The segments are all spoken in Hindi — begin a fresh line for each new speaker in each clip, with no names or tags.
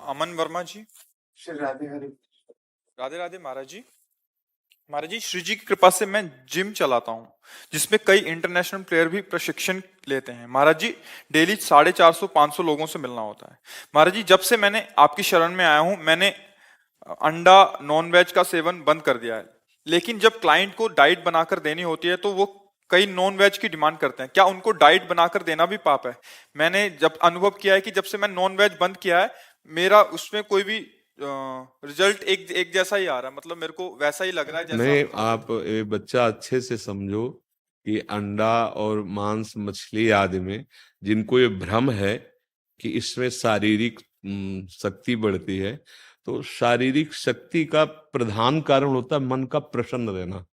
अमन वर्मा जी।
श्री राधे हरे।
राधे राधे महाराज जी। महाराज जी, श्री जी की कृपा से मैं जिम चलाता हूँ, जिसमें कई इंटरनेशनल प्लेयर भी प्रशिक्षण लेते हैं। महाराज जी, डेली 450-500 लोगों से मिलना होता है। महाराज जी, जब से मैंने आपकी शरण में आया हूँ, मैंने अंडा नॉन वेज का सेवन बंद कर दिया है। लेकिन जब क्लाइंट को डाइट बनाकर देनी होती है तो वो कई नॉन वेज की डिमांड करते हैं। क्या उनको डाइट बनाकर देना भी पाप है? मैंने जब अनुभव किया है कि जब से मैं नॉन वेज बंद किया है, मेरा उसमें कोई भी रिजल्ट एक जैसा ही आ रहा है। मतलब मेरे को वैसा ही लग रहा है जैसा
नहीं, आप ये बच्चा अच्छे से समझो कि अंडा और मांस मछली आदि में जिनको ये भ्रम है कि इसमें शारीरिक शक्ति बढ़ती है, तो शारीरिक शक्ति का प्रधान कारण होता है मन का प्रसन्न रहना।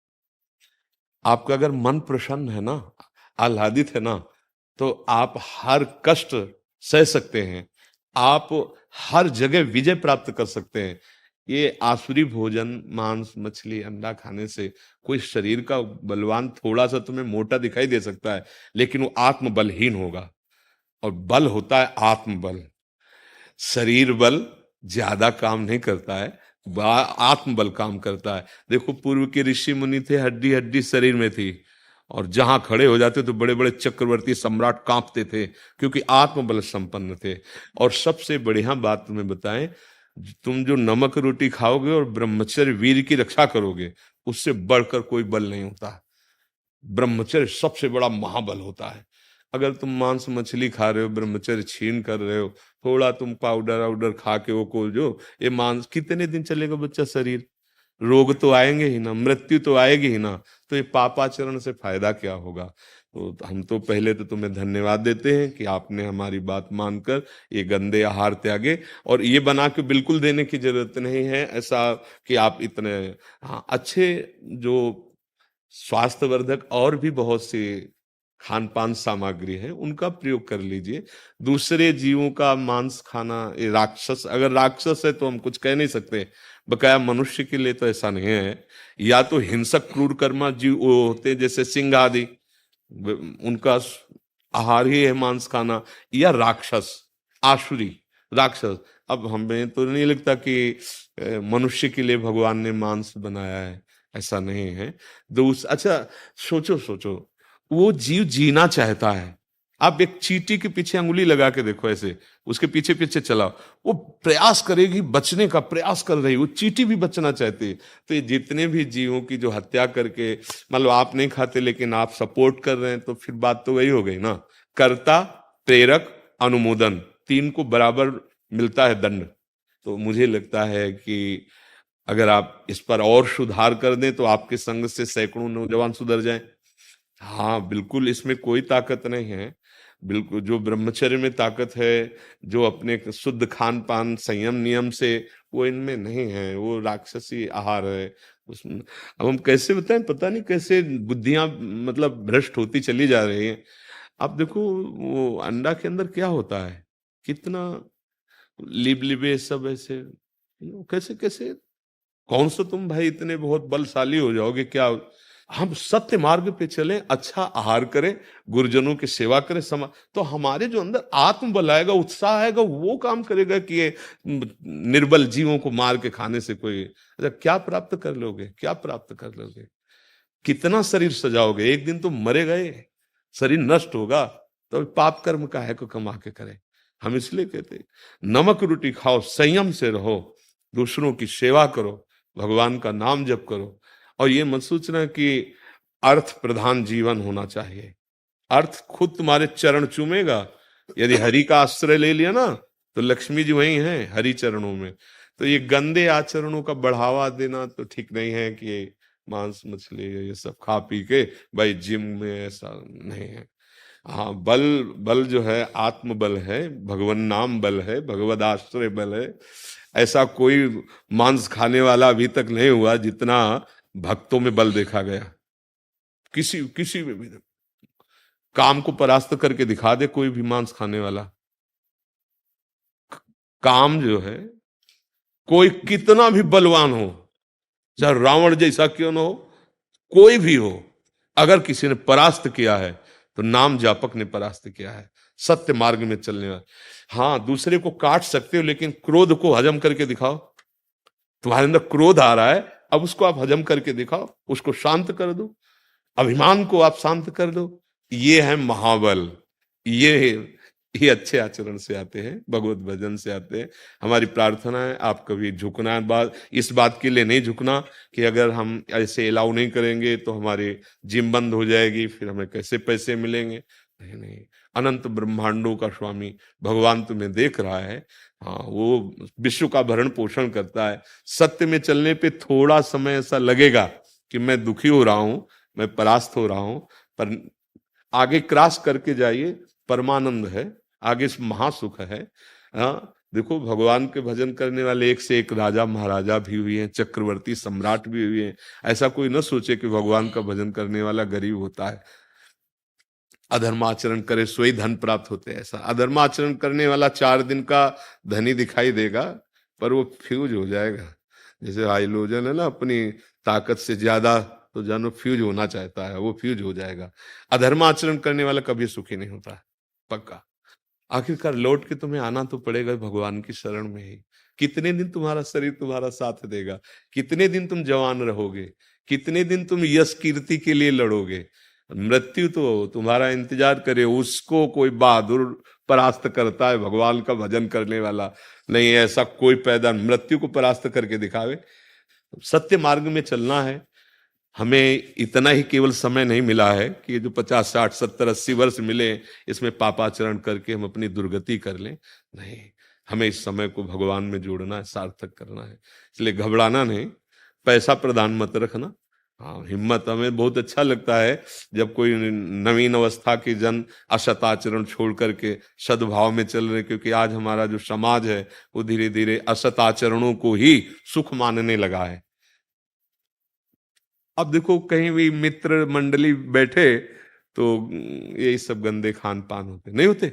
आपका अगर मन प्रसन्न है ना, आह्लादित है ना, तो आप हर कष्ट सह सकते हैं, आप हर जगह विजय प्राप्त कर सकते हैं। ये आसुरी भोजन, मांस मछली अंडा खाने से कोई शरीर का बलवान थोड़ा सा तुम्हें मोटा दिखाई दे सकता है, लेकिन वो आत्मबलहीन होगा। और बल होता है आत्मबल। शरीर बल ज्यादा काम नहीं करता है, आत्मबल काम करता है। देखो, पूर्व के ऋषि मुनि थे, हड्डी हड्डी शरीर में थी, और जहां खड़े हो जाते तो बड़े बड़े चक्रवर्ती सम्राट कांपते थे, क्योंकि आत्मबल संपन्न थे। और सबसे बढ़िया बात तुम्हें बताएं, तुम जो नमक रोटी खाओगे और ब्रह्मचर्य वीर की रक्षा करोगे, उससे बढ़कर कोई बल नहीं होता। ब्रह्मचर्य सबसे बड़ा महाबल होता है। अगर तुम मांस मछली खा रहे हो, ब्रह्मचर्य छीन कर रहे हो, थोड़ा तुम पाउडर वाउडर खा के वो को जो ये मांस कितने दिन चलेगा बच्चा शरीर? रोग तो आएंगे ही ना, मृत्यु तो आएगी ही ना, तो ये पापाचरण से फायदा क्या होगा? तो हम तो पहले तो तुम्हें धन्यवाद देते हैं कि आपने हमारी बात मानकर ये गंदे आहार त्यागे। और ये बना के बिल्कुल देने की जरूरत नहीं है ऐसा कि आप इतने, हाँ, अच्छे जो स्वास्थ्यवर्धक और भी बहुत सी खान पान सामग्री है उनका प्रयोग कर लीजिए। दूसरे जीवों का मांस खाना, ये राक्षस, अगर राक्षस है तो हम कुछ कह नहीं सकते, बकाया मनुष्य के लिए तो ऐसा नहीं है। या तो हिंसक क्रूर कर्मा जीव वो होते हैं, जैसे सिंह आदि, उनका आहार ही है मांस खाना, या राक्षस, आसुरी राक्षस। अब हमें तो नहीं लगता कि मनुष्य के लिए भगवान ने मांस बनाया है, ऐसा नहीं है। अच्छा, सोचो सोचो, वो जीव जीना चाहता है। आप एक चींटी के पीछे अंगुली लगा के देखो, ऐसे उसके पीछे पीछे चलाओ, वो प्रयास करेगी, बचने का प्रयास कर रही, वो चींटी भी बचना चाहती है। तो ये जितने भी जीवों की जो हत्या करके, मतलब आप नहीं खाते लेकिन आप सपोर्ट कर रहे हैं, तो फिर बात तो वही हो गई ना। कर्ता, प्रेरक, अनुमोदन, तीन को बराबर मिलता है दंड। तो मुझे लगता है कि अगर आप इस पर और सुधार कर दें तो आपके संग से सैकड़ों नौजवान सुधर जाएं। हाँ बिल्कुल, इसमें कोई ताकत नहीं है। बिल्कुल, जो ब्रह्मचर्य में ताकत है, जो अपने शुद्ध खान पान संयम नियम से, वो इनमें नहीं है, वो राक्षसी आहार है उसमें। अब हम कैसे बताएं, पता नहीं कैसे बुद्धियां मतलब भ्रष्ट होती चली जा रही हैं। आप देखो, वो अंडा के अंदर क्या होता है, कितना लिबलिबे सब ऐसे, कैसे कैसे, कौन सा तुम भाई इतने बहुत बलशाली हो जाओगे क्या? हम सत्य मार्ग पे चलें, अच्छा आहार करें, गुरुजनों की सेवा करें, तो हमारे जो अंदर आत्मबल आएगा, उत्साह आएगा, वो काम करेगा कि ये निर्बल जीवों को मार के खाने से कोई, अच्छा क्या प्राप्त कर लोगे, क्या प्राप्त कर लोगे? कितना शरीर सजाओगे? एक दिन तो मरे गए, शरीर नष्ट होगा, तो पाप कर्म का है को कमा के करे। हम इसलिए कहते नमक रोटी खाओ, संयम से रहो, दूसरों की सेवा करो, भगवान का नाम जप करो। और ये मत सोचना कि अर्थ प्रधान जीवन होना चाहिए। अर्थ खुद तुम्हारे चरण चूमेगा। यदि हरि का आश्रय ले लिया ना, तो लक्ष्मी जी वही हैं, हरि चरणों में। तो ये गंदे आचरणों का बढ़ावा देना तो ठीक नहीं है कि मांस मछली ये सब खा पी के भाई जिम में, ऐसा नहीं है। हाँ, बल बल जो है आत्मबल है, भगवान नाम बल है, भगवद आश्रय बल है। ऐसा कोई मांस खाने वाला अभी तक नहीं हुआ जितना भक्तों में बल देखा गया। किसी में भी काम को परास्त करके दिखा दे कोई भी मांस खाने वाला। काम जो है, कोई कितना भी बलवान हो, चाहे रावण जैसा क्यों न हो, कोई भी हो, अगर किसी ने परास्त किया है तो नाम जापक ने परास्त किया है। सत्य मार्ग में चलने वाले। हाँ, दूसरे को काट सकते हो, लेकिन क्रोध को हजम करके दिखाओ। तुम्हारे अंदर क्रोध आ रहा है, अब उसको आप हजम करके दिखाओ, उसको शांत कर दो, अभिमान को आप शांत कर दो। ये है महाबल। ये अच्छे आचरण से आते हैं, भगवत भजन से आते हैं। हमारी प्रार्थना है आप कभी झुकना इस बात के लिए नहीं झुकना कि अगर हम ऐसे अलाउ नहीं करेंगे तो हमारी जिम बंद हो जाएगी, फिर हमें कैसे पैसे मिलेंगे। नहीं नहीं, अनंत ब्रह्मांडों का स्वामी भगवान तुम्हें देख रहा है। हाँ, वो विश्व का भरण पोषण करता है। सत्य में चलने पे थोड़ा समय ऐसा लगेगा कि मैं दुखी हो रहा हूं, मैं परास्त हो रहा हूं, पर आगे क्रॉस करके जाइए, परमानंद है, आगे महासुख है। हाँ, देखो भगवान के भजन करने वाले एक से एक राजा महाराजा भी हुए हैं, चक्रवर्ती सम्राट भी हुए हैं। ऐसा कोई न सोचे कि भगवान का भजन करने वाला गरीब होता है, अधर्माचरण करे सोई धन प्राप्त होते हैं। ऐसा अधर्माचरण करने वाला 4 दिन का धनी दिखाई देगा, पर वो फ्यूज हो जाएगा। जैसे हाइड्रोजन है ना, अपनी ताकत से ज्यादा तो जानो फ्यूज होना चाहता है, वो फ्यूज हो जाएगा। अधर्माचरण करने वाला कभी सुखी नहीं होता है, पक्का। आखिरकार लौट के तुम्हें आना तो पड़ेगा भगवान की शरण में ही। कितने दिन तुम्हारा शरीर तुम्हारा साथ देगा, कितने दिन तुम जवान रहोगे, कितने दिन तुम यश कीर्ति के लिए लड़ोगे। मृत्यु तो तुम्हारा इंतजार करे, उसको कोई बहादुर परास्त करता है, भगवान का भजन करने वाला नहीं। ऐसा कोई पैदा मृत्यु को परास्त करके दिखावे। सत्य मार्ग में चलना है। हमें इतना ही केवल समय नहीं मिला है कि जो 50 60 70 80 वर्ष मिले इसमें पापाचरण करके हम अपनी दुर्गति कर लें। नहीं, हमें इस समय को भगवान में जोड़ना है, सार्थक करना है। इसलिए घबराना नहीं, पैसा प्रदान मत रखना। हाँ, हिम्मत। हमें बहुत अच्छा लगता है जब कोई नवीन अवस्था के जन असताचरण छोड़ करके सद्भाव में चल रहे, क्योंकि आज हमारा जो समाज है वो धीरे धीरे असताचरणों को ही सुख मानने लगा है। अब देखो कहीं भी मित्र मंडली बैठे तो यही सब गंदे खान पान होते नहीं होते।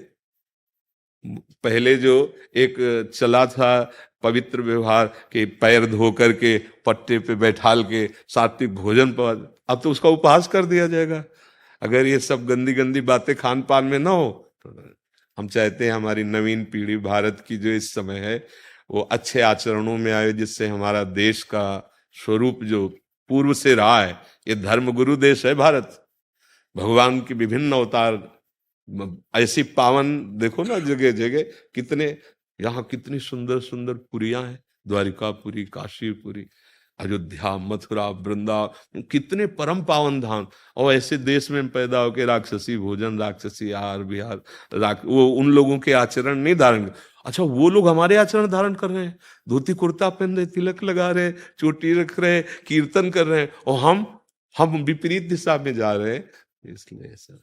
पहले जो एक चला था पवित्र व्यवहार के पैर धो करके पट्टे पे बैठाल के सात्विक भोजन पर, अब तो उसका उपहास कर दिया जाएगा। अगर ये सब गंदी गंदी बातें खान पान में ना हो तो हम चाहते हैं हमारी नवीन पीढ़ी भारत की जो इस समय है वो अच्छे आचरणों में आए, जिससे हमारा देश का स्वरूप जो पूर्व से रहा है, ये धर्म गुरु देश है भारत। भगवान की विभिन्न अवतार ऐसी पावन, देखो ना जगह जगह कितने, यहाँ कितनी सुंदर सुंदर पुरियां हैं, द्वारिकापुरी, काशीपुरी, अयोध्या, मथुरा, वृंदावन, कितने परम पावन धाम। और ऐसे देश में पैदा होकर राक्षसी भोजन, राक्षसी आहार विहार, वो उन लोगों के आचरण नहीं धारण। अच्छा, वो लोग हमारे आचरण धारण कर रहे हैं, धोती कुर्ता पहन रहे, तिलक लगा रहे, चोटी रख रहे, कीर्तन कर रहे हैं, और हम विपरीत दिशा में जा रहे हैं। इसलिए सर